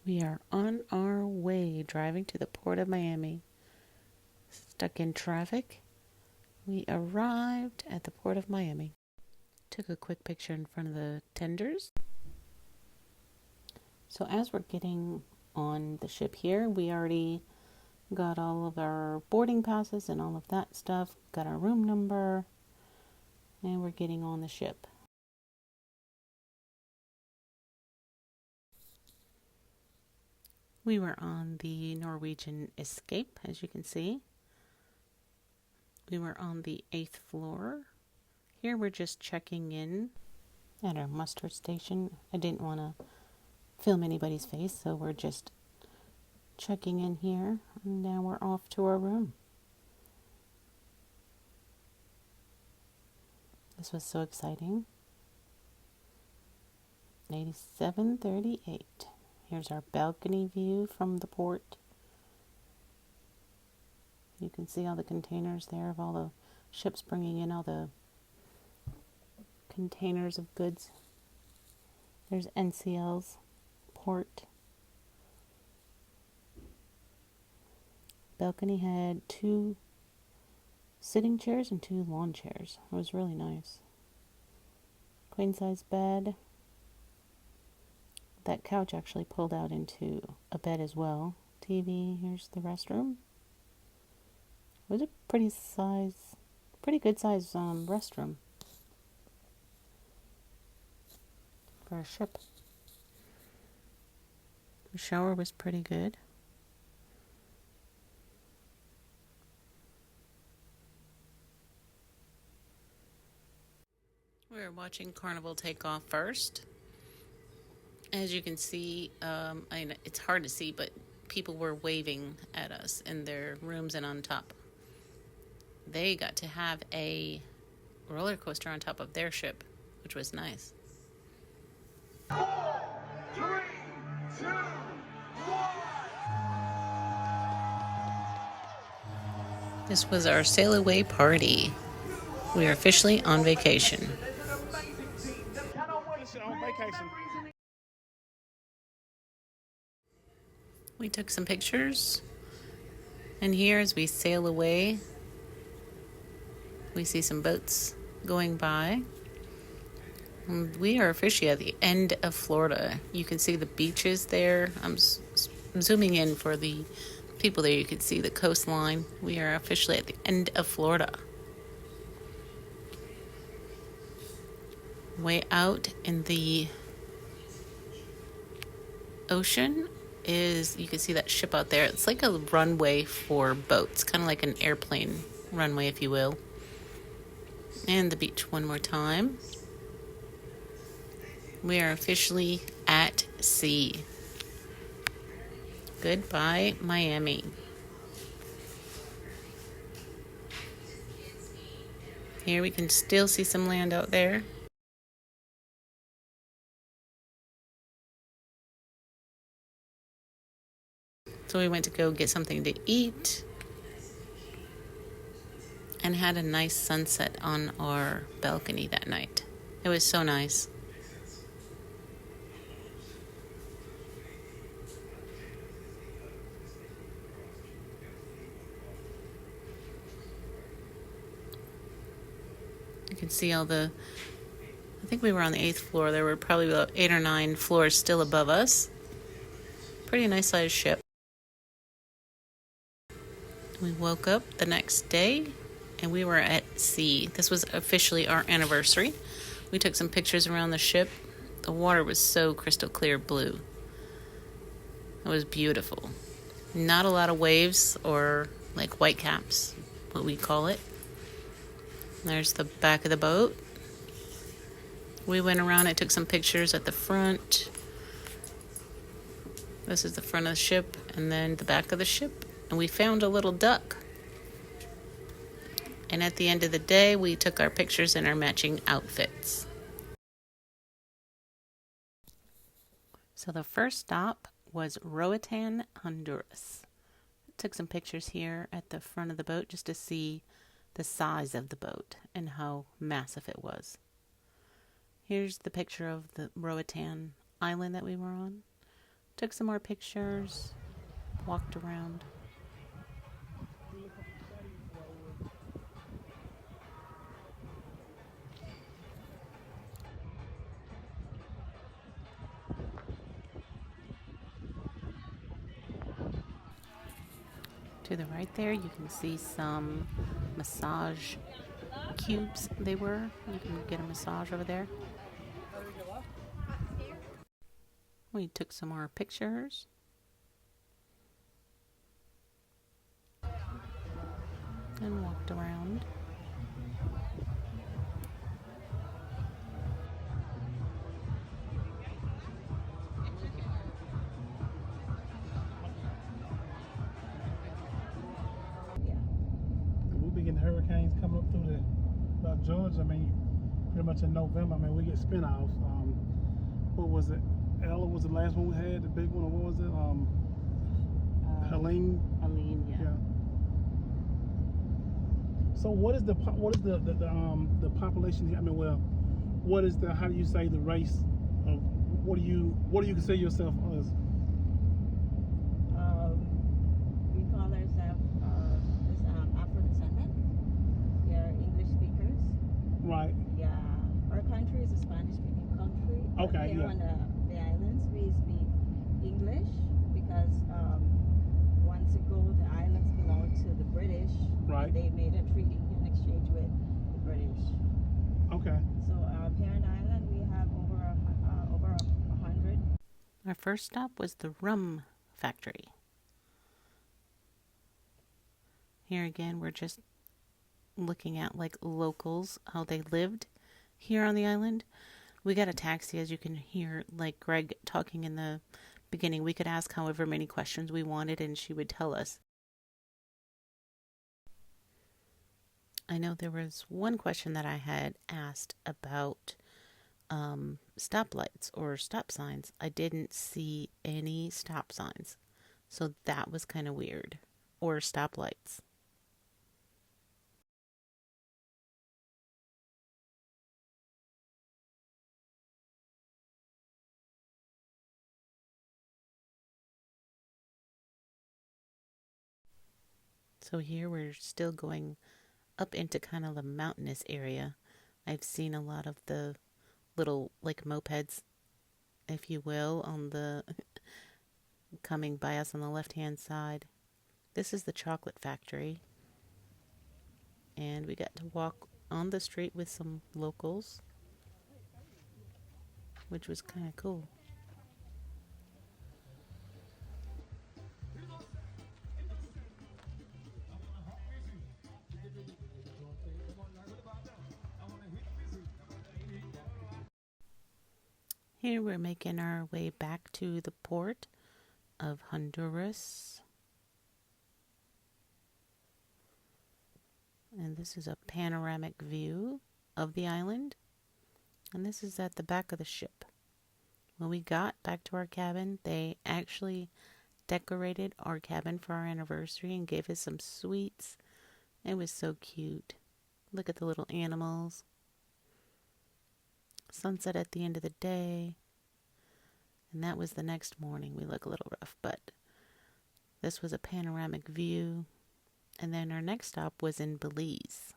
We are on our way driving to the port of Miami. Stuck in traffic, we arrived at the port of Miami. Took a quick picture in front of the tenders. So as we're getting on the ship here, we already got all of our boarding passes and all of that stuff. Got our room number, and we're getting on the ship. We were on the Norwegian Escape, as you can see. We were on the 8th floor. Here we're just checking in at our muster station. I didn't want to film anybody's face, so we're just checking in here, and now we're off to our room. This was so exciting. 8738. Here's our balcony view from the port. You can see all the containers there of all the ships bringing in all the containers of goods. There's NCL's port. Balcony had 2 sitting chairs and 2 lawn chairs. It was really nice. Queen size bed. That couch actually pulled out into a bed as well. TV. Here's the restroom. It was a pretty good size restroom for a ship. The shower was pretty good. We were watching Carnival take off first. As you can see, it's hard to see, but people were waving at us in their rooms and on top. They got to have a roller coaster on top of their ship, which was nice. 4, 3, 2, 1. This was our sail away party. We are officially on vacation. We took some pictures, and here as we sail away, we see some boats going by. And we are officially at the end of Florida. You can see the beaches there. I'm zooming in for the people there. You can see the coastline. We are officially at the end of Florida. Way out in the ocean is, you can see that ship out there. It's like a runway for boats, kind of like an airplane runway, if you will. And the beach one more time. We are officially at sea. Goodbye, Miami. Here we can still see some land out there. So we went to go get something to eat and had a nice sunset on our balcony that night. It was so nice. You can see I think we were on the 8th floor. There were probably about 8 or 9 floors still above us. Pretty nice sized ship. We woke up the next day and we were at sea. This was officially our anniversary. We took some pictures around the ship. The water was so crystal clear blue. It was beautiful. Not a lot of waves or like whitecaps, what we call it. There's the back of the boat. We went around and took some pictures at the front. This is the front of the ship and then the back of the ship. And we found a little duck. And at the end of the day, we took our pictures in our matching outfits. So the first stop was Roatan, Honduras. Took some pictures here at the front of the boat just to see the size of the boat and how massive it was. Here's the picture of the Roatan island that we were on. Took some more pictures, walked around. To the right there, you can see some massage cubes. You can get a massage over there. We took some more pictures. And walked around. We'll be getting hurricanes coming up through about Georgia. I mean, pretty much in November. I mean, we get spin-offs. What was it? Ella was the last one we had, the big one. Or what was it? Helene. Helene, yeah. So what is the population? I mean, well, what is the? How do you say the race of? What do you consider yourself as? We call ourselves Afro-descendant. We are English speakers. Right. Yeah, our country is a Spanish-speaking country. Okay. Here Yeah. on the islands, we speak English because once ago the islands belonged to the British. Right. They made a treaty in exchange with the British. Okay. So here on the island, we have over 100. Our first stop was the rum factory. Here again, we're just looking at like locals, how they lived here on the island. We got a taxi, as you can hear, like Greg talking in the beginning. We could ask however many questions we wanted and she would tell us. I know there was one question that I had asked about stoplights or stop signs. I didn't see any stop signs, so that was kind of weird. Or stoplights. So here we're still going up into kind of the mountainous area. I've seen a lot of the little like mopeds, if you will, on the coming by us on the left hand side. This is the chocolate factory, and we got to walk on the street with some locals, which was kind of cool. Here we're making our way back to the port of Honduras. And this is a panoramic view of the island. And this is at the back of the ship. When we got back to our cabin, they actually decorated our cabin for our anniversary and gave us some sweets. It was so cute. Look at the little animals. Sunset at the end of the day. And that was the next morning. We look a little rough, but this was a panoramic view. And then our next stop was in Belize.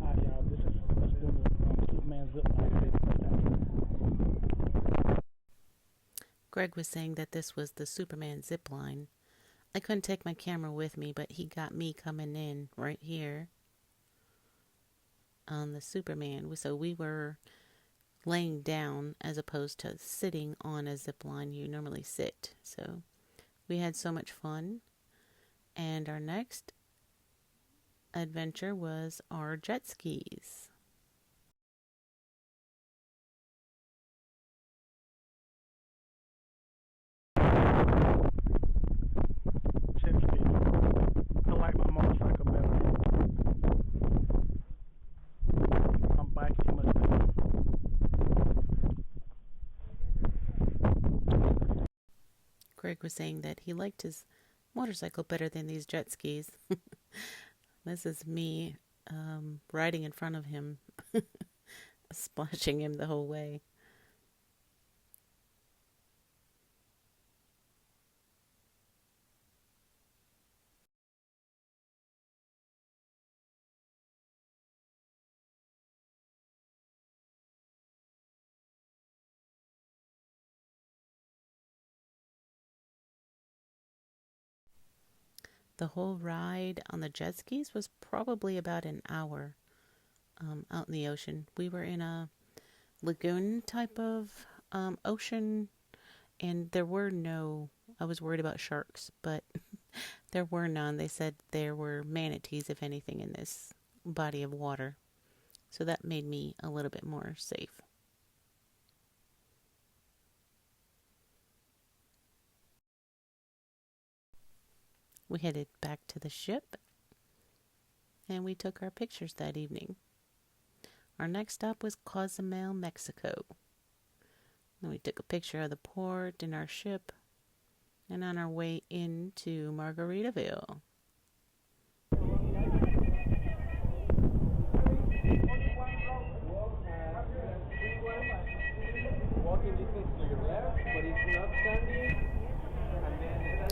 Alright, y'all. This is us doing the Superman zip line. Greg was saying that this was the Superman zip line. I couldn't take my camera with me, but he got me coming in right here on the Superman. So we were laying down as opposed to sitting on a zip line. You normally sit. So we had so much fun. And our next adventure was our jet skis. Jet ski. I like my motorcycle better. My bike is much better. Greg was saying that he liked his motorcycle better than these jet skis. This is me riding in front of him, splashing him the whole way. The whole ride on the jet skis was probably about an hour out in the ocean. We were in a lagoon type of ocean, and there were no, I was worried about sharks, but there were none. They said there were manatees, if anything, in this body of water. So that made me a little bit more safe. We headed back to the ship, and we took our pictures that evening. Our next stop was Cozumel, Mexico. And we took a picture of the port and our ship, and on our way into Margaritaville.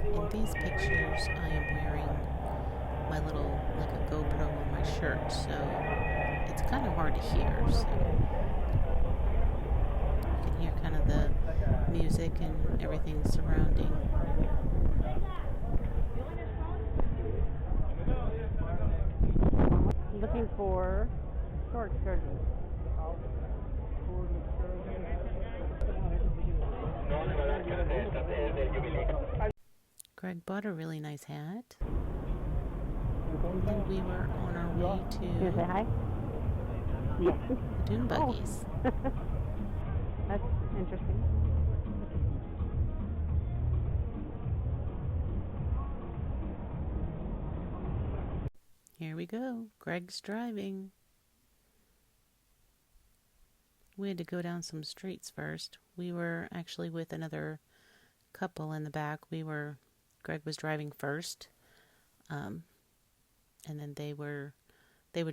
In these pictures, I am wearing my little, like a GoPro on my shirt, so it's kind of hard to hear. So you can hear kind of the music and everything surrounding. Looking for short skirts. Greg bought a really nice hat. And we were on our way to You say hi? the dune buggies. That's interesting. Here we go. Greg's driving. We had to go down some streets first. We were actually with another couple in the back. Greg was driving first. And then they would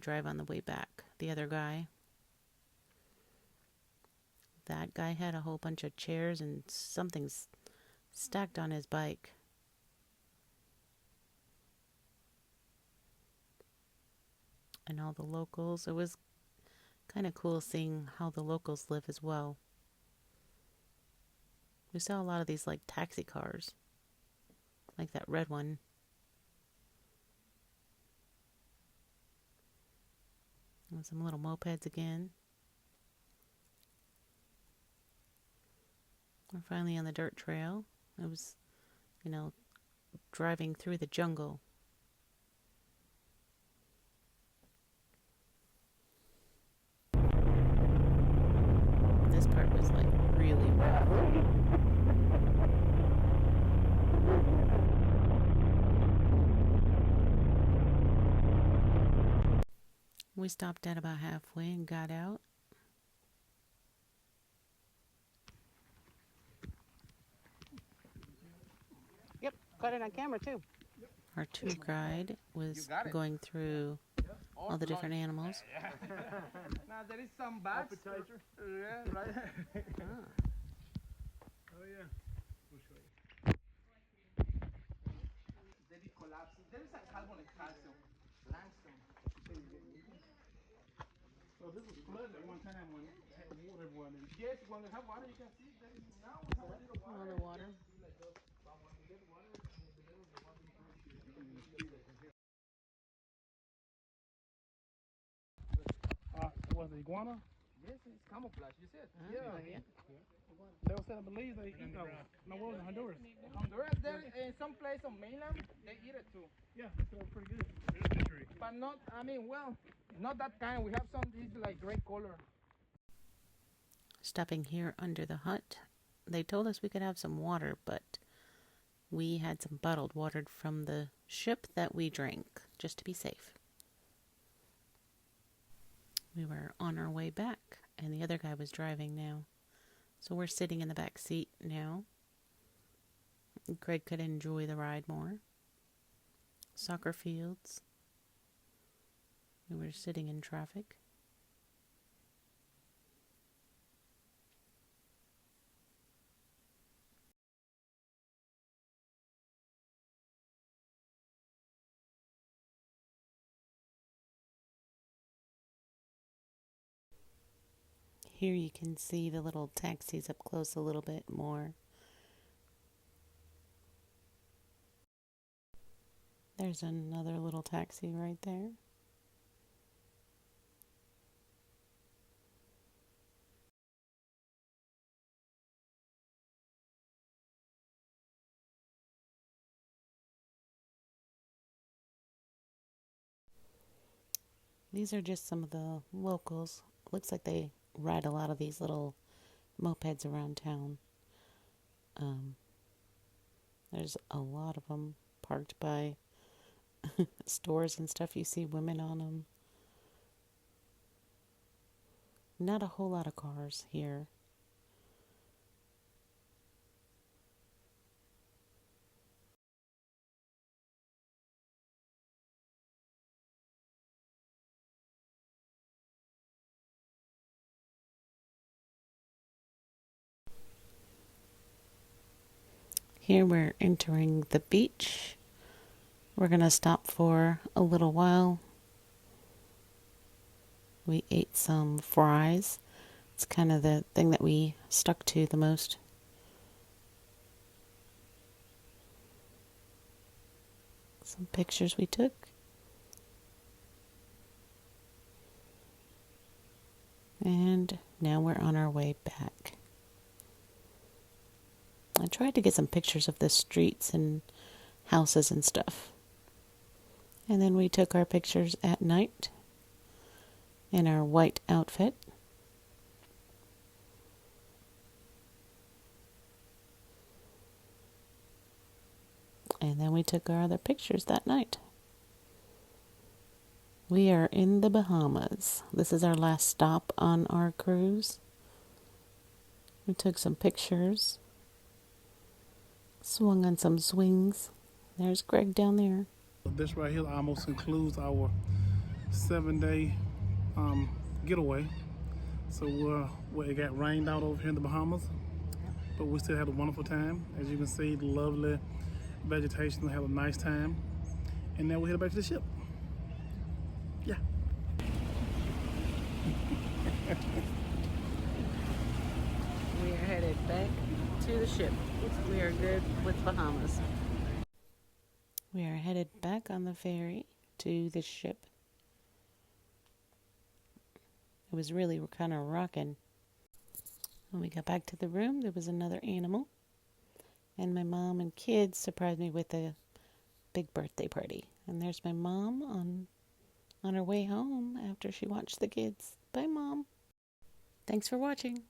drive on the way back. The other guy. That guy had a whole bunch of chairs and something stacked on his bike. And all the locals. It was kind of cool seeing how the locals live as well. We saw a lot of these like taxi cars. Like that red one. And some little mopeds again. We're finally on the dirt trail. It was, driving through the jungle. This part was like really rough. We stopped at about halfway and got out. Yep, got it on camera too. Our tour guide was going through all the different animals. Now there is some bats. Yeah, right. Oh yeah. We'll show you. There is collapse. There is a carbon and calcium. Limestone. So this was flooded at one time when it had water everywhere. Yes, when we have water, you can see there is now we have a little water. All the water. But when we get water, Was it iguana? yes, it's camouflage. You see it? Yeah. They were said in Belize they eat those. No, what was it, Honduras? Honduras, there in some place on mainland, they eat it too. Yeah, they said it was pretty good. But not, not that kind. We have some these like gray color. Stopping here under the hut, they told us we could have some water, but we had some bottled water from the ship that we drank, just to be safe. We were on our way back, and the other guy was driving now. So we're sitting in the back seat now. Greg could enjoy the ride more. Soccer fields. We were sitting in traffic. Here you can see the little taxis up close a little bit more. There's another little taxi right there. These are just some of the locals. Looks like they ride a lot of these little mopeds around town. There's a lot of them parked by stores and stuff. You see women on them. Not a whole lot of cars here. Here we're entering the beach. We're going to stop for a little while. We ate some fries. It's kind of the thing that we stuck to the most. Some pictures we took. And now we're on our way back. I tried to get some pictures of the streets and houses and stuff. And then we took our pictures at night in our white outfit. And then we took our other pictures that night. We are in the Bahamas. This is our last stop on our cruise. We took some pictures. Swung on some swings. There's Greg down there. This right here almost includes our 7-day getaway. So it got rained out over here in the Bahamas, but we still had a wonderful time. As you can see, the lovely vegetation. We had a nice time, and now we're headed back to the ship. Yeah. We are headed back to the ship. We are good with Bahamas. We are headed back on the ferry to the ship. It was really kind of rocking. When we got back to the room, there was another animal. And my mom and kids surprised me with a big birthday party. And there's my mom on her way home after she watched the kids. Bye, Mom. Thanks for watching.